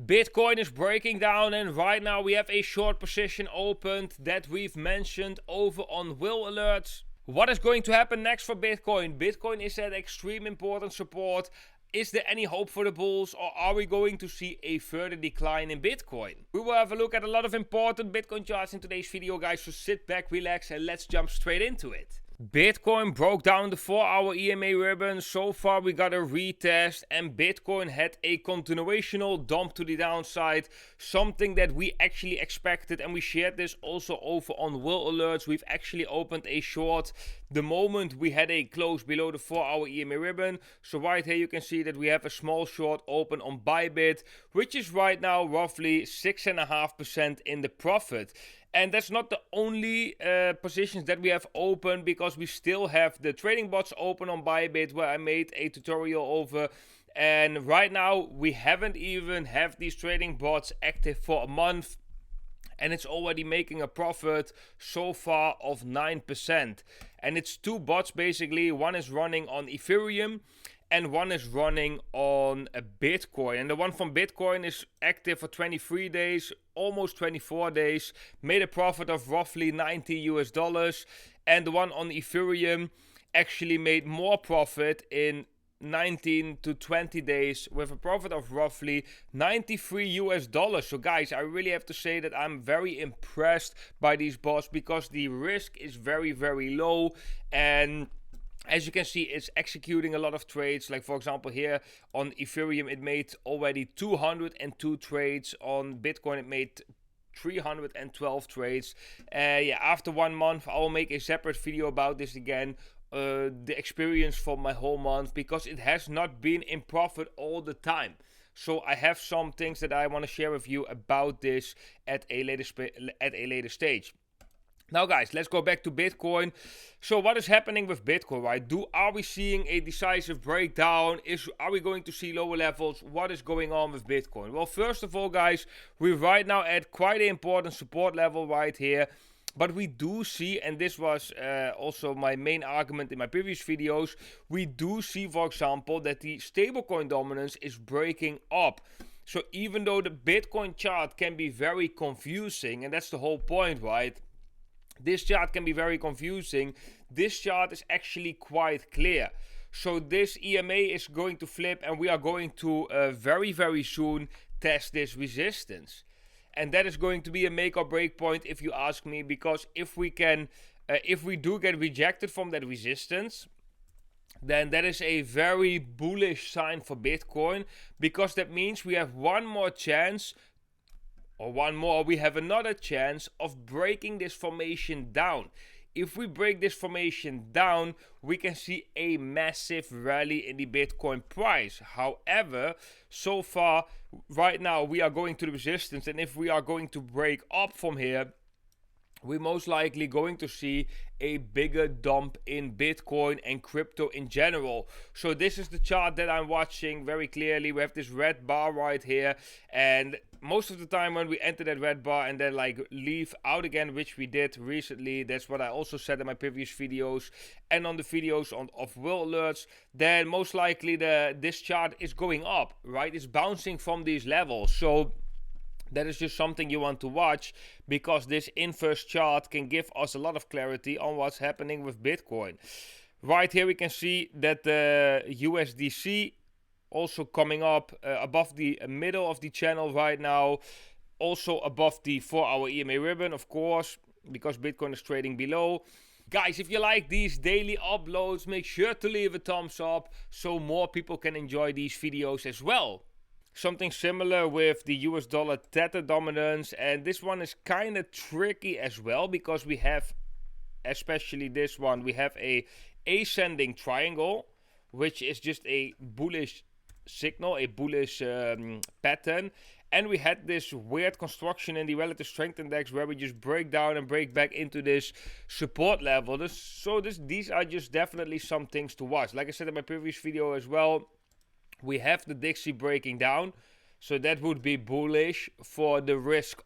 Bitcoin is breaking down, and right now we have a short position opened that we've mentioned over on WhaleAlerts. What is going to happen next for Bitcoin? Bitcoin is at extreme important support. Is there any hope for the bulls, or are we going to see a further decline in Bitcoin? We will have a look at a lot of important Bitcoin charts in today's video, guys, so sit back, relax, and let's jump straight into it. Bitcoin broke down the 4-hour EMA ribbon. So far we got a retest, and Bitcoin had a continuational dump to the downside, something that we actually expected, and we shared this also over on WhaleAlerts. We've actually opened a short the moment we had a close below the 4-hour EMA ribbon. So right here you can see that we have a small short open on Bybit, which is right now roughly 6.5% in the profit. And that's not the only positions that we have open, because we still have the trading bots open on Bybit, where I made a tutorial over. And right now we haven't even have these trading bots active for a month, and it's already making a profit so far of 9%. And it's two bots basically. One is running on Ethereum and one is running on a Bitcoin. And the one from Bitcoin is active for 23 days, almost 24 days, made a profit of roughly $90 US. And the one on Ethereum actually made more profit in 19 to 20 days with a profit of roughly $93 US. So guys, I really have to say that I'm very impressed by these bots, because the risk is very, very low. And as you can see, it's executing a lot of trades. Like for example here on Ethereum, it made already 202 trades. On Bitcoin, it made 312 trades. Yeah, after 1 month, I will make a separate video about this again. The experience for my whole month, because it has not been in profit all the time. So I have some things that I want to share with you about this at a later stage. Now guys, let's go back to Bitcoin. So what is happening with Bitcoin, right? Are we seeing a decisive breakdown? Are we going to see lower levels? What is going on with Bitcoin? Well, first of all, guys, we're right now at quite an important support level right here. But we do see, and this was also my main argument in my previous videos, we do see, for example, that the stablecoin dominance is breaking up. So even though the Bitcoin chart can be very confusing, and that's the whole point, right? This chart can be very confusing. This chart is actually quite clear. So this EMA is going to flip, and we are going to very, very soon test this resistance. And that is going to be a make or break point, if you ask me, because if we do get rejected from that resistance, then that is a very bullish sign for Bitcoin, because that means we have one more chance, we have another chance of breaking this formation down. If we break this formation down, we can see a massive rally in the Bitcoin price. However, so far, right now, we are going to the resistance, and if we are going to break up from here, we're most likely going to see a bigger dump in Bitcoin and crypto in general. So this is the chart that I'm watching very clearly. We have this red bar right here, and most of the time when we enter that red bar and then like leave out again, which we did recently, that's what I also said in my previous videos and on the videos of WhaleAlerts, then most likely this chart is going up, right? It's bouncing from these levels. So that is just something you want to watch, because this inverse chart can give us a lot of clarity on what's happening with Bitcoin. Right here we can see that the USDC also coming up above the middle of the channel right now, also above the 4-hour EMA ribbon, of course, because Bitcoin is trading below. Guys, if you like these daily uploads, make sure to leave a thumbs up so more people can enjoy these videos as well. Something similar with the US dollar Tether dominance, and this one is kind of tricky as well, because we have, especially this one, we have a ascending triangle, which is just a bullish signal, a bullish pattern. And we had this weird construction in the relative strength index where we just break down and break back into this support level. These are just definitely some things to watch. Like I said in my previous video as well, we have the Dixie breaking down, so that would be bullish for the risk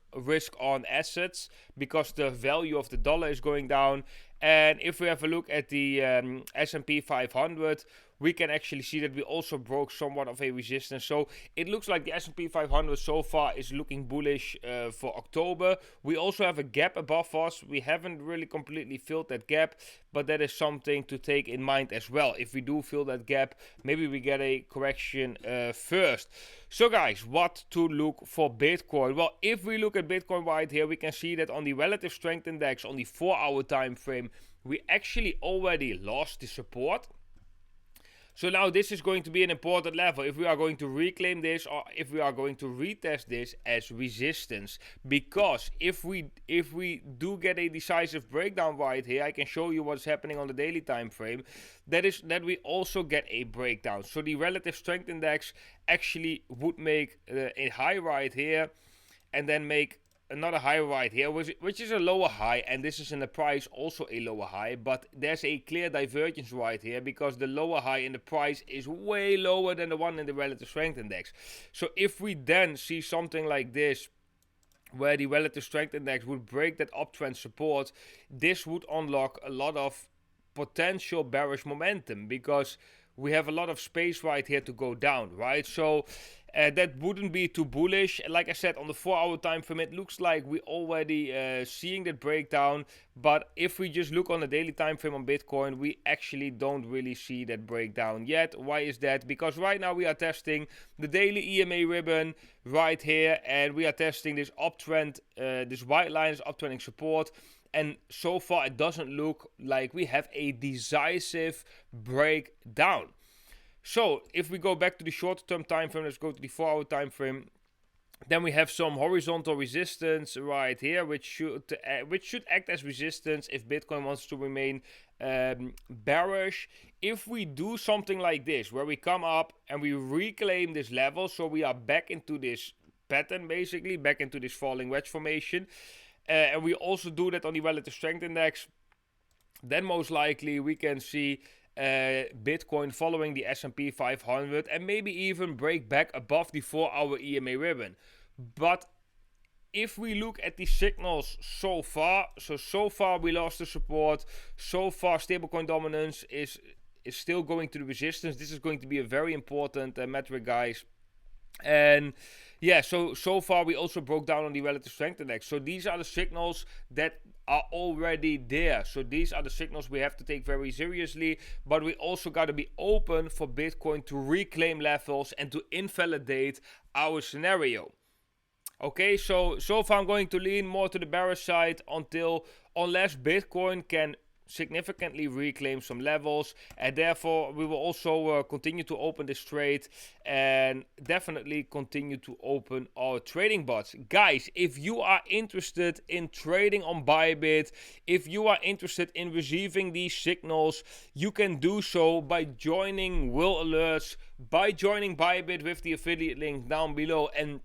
on assets, because the value of the dollar is going down. And if we have a look at the S&P 500, we can actually see that we also broke somewhat of a resistance. So it looks like the S&P 500 so far is looking bullish for October. We also have a gap above us. We haven't really completely filled that gap, but that is something to take in mind as well. If we do fill that gap, maybe we get a correction first. So guys, what to look for Bitcoin? Well, if we look at Bitcoin right here, we can see that on the relative strength index on the 4-hour time frame, we actually already lost the support. So now this is going to be an important level if we are going to reclaim this or if we are going to retest this as resistance. Because if we do get a decisive breakdown right here, I can show you what's happening on the daily time frame. That is that we also get a breakdown. So the relative strength index actually would make a high right here and then make another high right here, which is a lower high, and this is in the price also a lower high, but there's a clear divergence right here because the lower high in the price is way lower than the one in the relative strength index. So if we then see something like this, where the relative strength index would break that uptrend support, this would unlock a lot of potential bearish momentum because we have a lot of space right here to go down, right? So that wouldn't be too bullish. Like I said, on the 4-hour time frame, it looks like we're already seeing that breakdown. But if we just look on the daily time frame on Bitcoin, we actually don't really see that breakdown yet. Why is that? Because right now we are testing the daily EMA ribbon right here, and we are testing this uptrend, this white line is uptrending support. And so far, it doesn't look like we have a decisive breakdown. So if we go back to the shorter term time frame, let's go to the 4-hour time frame. Then we have some horizontal resistance right here, which should act as resistance if Bitcoin wants to remain bearish. If we do something like this, where we come up and we reclaim this level, so we are back into this pattern, basically back into this falling wedge formation, and we also do that on the relative strength index, then most likely we can see Bitcoin following the S&P 500 and maybe even break back above the 4-hour EMA ribbon. But if we look at the signals so far we lost the support. So far stablecoin dominance is still going to the resistance. This is going to be a very important metric, guys. And yeah, so far we also broke down on the relative strength index. So these are the signals that are already there. So these are the signals we have to take very seriously. But we also got to be open for Bitcoin to reclaim levels and to invalidate our scenario. Okay, so far I'm going to lean more to the bearish side unless Bitcoin can significantly reclaim some levels, and therefore we will also continue to open this trade and definitely continue to open our trading bots. Guys, if you are interested in trading on Bybit, if you are interested in receiving these signals, you can do so by joining WhaleAlerts, by joining Bybit with the affiliate link down below. And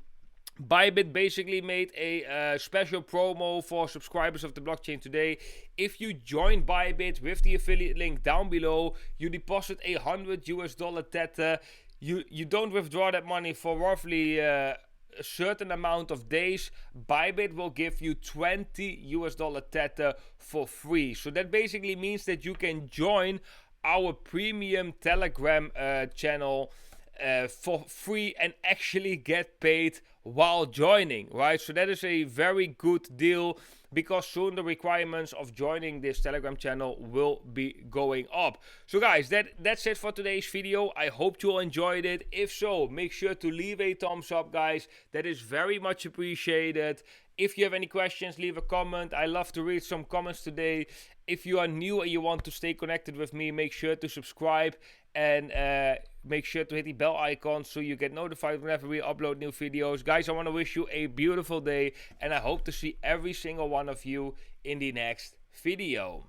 Bybit basically made a special promo for subscribers of the blockchain today. If you join Bybit with the affiliate link down below, you deposit $100 Tether. You don't withdraw that money for roughly a certain amount of days. Bybit will give you $20 Tether for free. So that basically means that you can join our premium Telegram channel for free and actually get paid while joining, right? So that is a very good deal, because soon the requirements of joining this Telegram channel will be going up. So guys, that's it for today's video. I hope you all enjoyed it. If so, make sure to leave a thumbs up, guys. That is very much appreciated. If you have any questions, leave a comment. I love to read some comments today. If you are new and you want to stay connected with me, make sure to subscribe and make sure to hit the bell icon so you get notified whenever we upload new videos. Guys, I want to wish you a beautiful day, and I hope to see every single one of you in the next video.